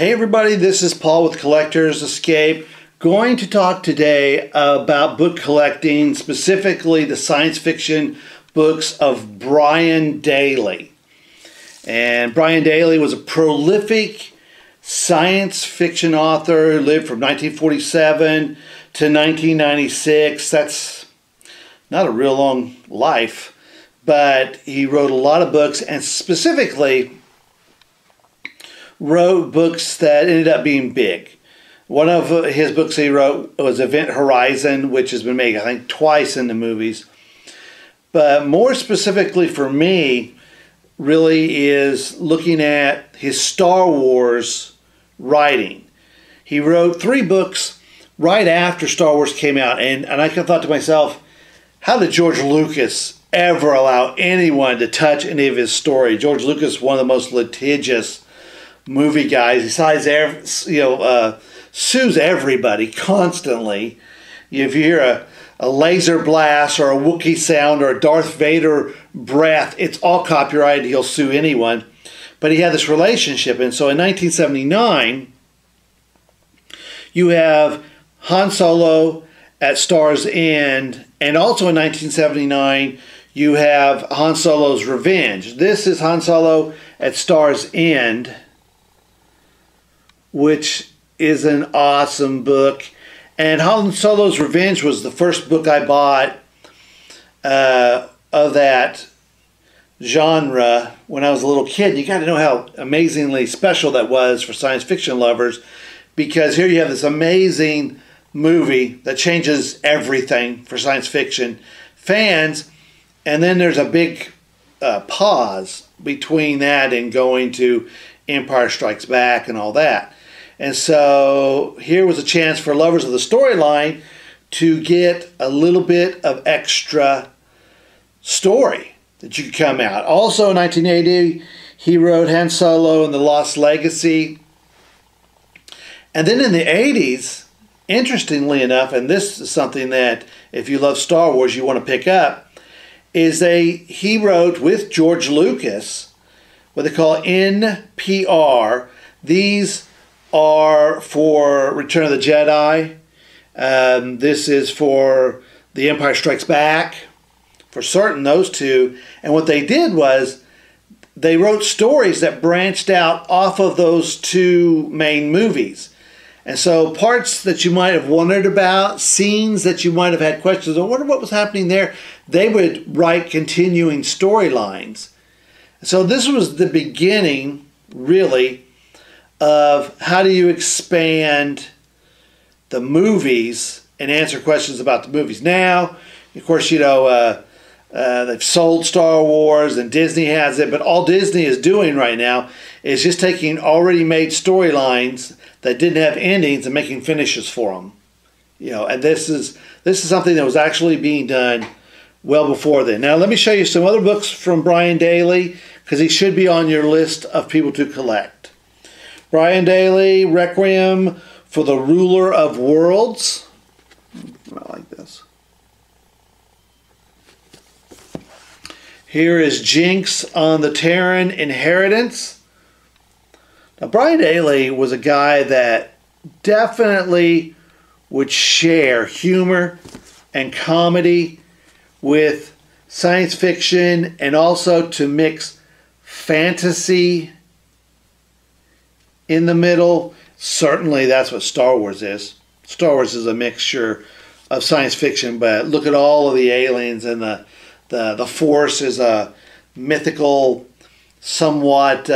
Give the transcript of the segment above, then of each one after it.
Hey everybody, this is Paul with Collector's Escape. Going to talk today about book collecting, specifically the science fiction books of Brian Daley. And Brian Daley was a prolific science fiction author who lived from 1947 to 1996. That's not a real long life, but he wrote a lot of books, and specifically wrote books that ended up being big. One of his books he wrote was Event Horizon, which has been made, I think, twice in the movies. But more specifically for me, really is looking at his Star Wars writing. He wrote 3 books right after Star Wars came out, and I thought to myself, how did George Lucas ever allow anyone to touch any of his story? George Lucas, one of the most litigious movie guys. He sues everybody constantly. If you hear a laser blast or a Wookiee sound or a Darth Vader breath, it's all copyrighted. He'll sue anyone. But he had this relationship, and so in 1979, you have Han Solo at Star's End, and also in 1979, you have Han Solo's Revenge. This is Han Solo at Star's End, which is an awesome book. And Han Solo's Revenge was the first book I bought of that genre when I was a little kid. You got to know how amazingly special that was for science fiction lovers, because here you have this amazing movie that changes everything for science fiction fans, and then there's a big pause between that and going to Empire Strikes Back and all that. And so here was a chance for lovers of the storyline to get a little bit of extra story that you could come out. Also in 1980, he wrote Han Solo and the Lost Legacy. And then in the 80s, interestingly enough, and this is something that if you love Star Wars you want to pick up, is he wrote with George Lucas what they call NPR. These are for Return of the Jedi. This is for The Empire Strikes Back, for certain, those two. And what they did was they wrote stories that branched out off of those 2 main movies. And so parts that you might have wondered about, scenes that you might have had questions, I wonder what was happening there, they would write continuing storylines. So this was the beginning, really, of how do you expand the movies and answer questions about the movies. Now, of course, they've sold Star Wars and Disney has it, but all Disney is doing right now is just taking already made storylines that didn't have endings and making finishes for them. And this is something that was actually being done well before then. Now, let me show you some other books from Brian Daley, because he should be on your list of people to collect. Brian Daley, Requiem for the Ruler of Worlds. I like this. Here is Jinx on the Terran Inheritance. Now, Brian Daley was a guy that definitely would share humor and comedy with science fiction, and also to mix fantasy in the middle. Certainly that's what Star Wars is. Star Wars is a mixture of science fiction, but look at all of the aliens, and the Force is a mythical, somewhat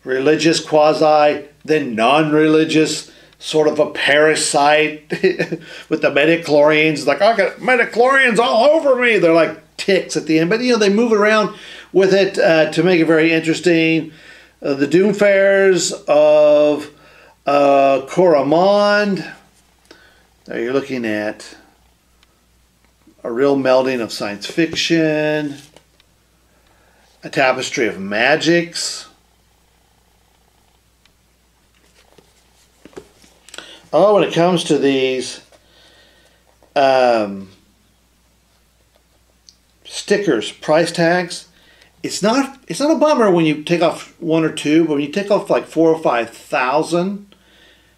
religious quasi, then non-religious, sort of a parasite with the midichlorians. Like, I got midichlorians all over me. They're like ticks at the end, but they move around with it to make it very interesting. The Doomfarers of Coromand. There you're looking at a real melding of science fiction. A Tapestry of Magics. Oh, when it comes to these stickers, price tags, it's not it's not a bummer when you take off one or two, but when you take off like 4,000 or 5,000,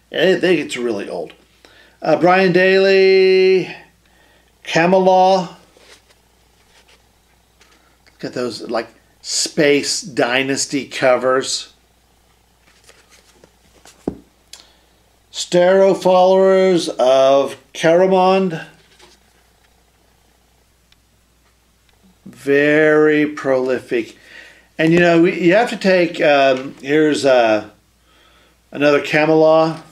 it gets really old. Brian Daley, Camelot. Look at those like Space Dynasty covers. Stero followers of Caramond. Very prolific. And you know, you have to take, here's another Camelot.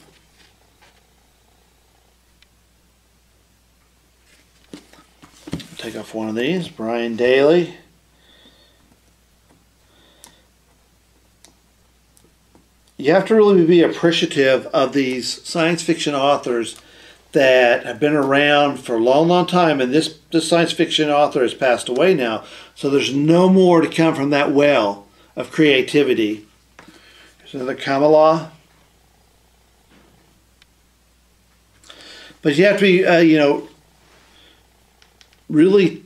Take off one of these, Brian Daley. You have to really be appreciative of these science fiction authors that have been around for a long, long time. And this science fiction author has passed away now. So there's no more to come from that well of creativity. Here's another Camelot. But you have to be, you know, really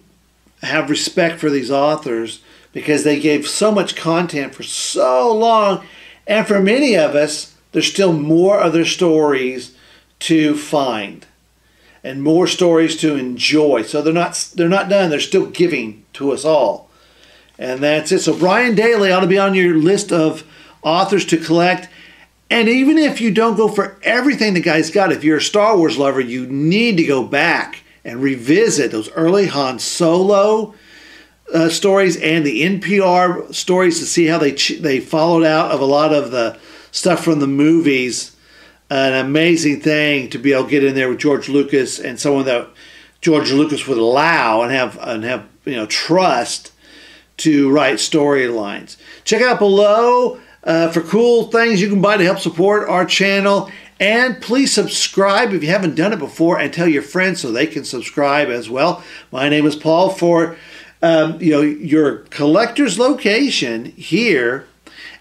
have respect for these authors because they gave so much content for so long. And for many of us, there's still more of their stories to find and more stories to enjoy. So they're not done. They're still giving to us all. And that's it. So Brian Daley ought to be on your list of authors to collect. And even if you don't go for everything the guy's got, if you're a Star Wars lover, you need to go back and revisit those early Han Solo stories and the NPR stories to see how they followed out of a lot of the stuff from the movies. An amazing thing to be able to get in there with George Lucas and someone that George Lucas would allow and have you know, trust to write storylines. Check out below for cool things you can buy to help support our channel. And please subscribe if you haven't done it before, and tell your friends so they can subscribe as well. My name is Paul for you know, your collector's location here,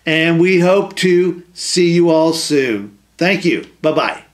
and we hope to see you all soon. Thank you. Bye-bye.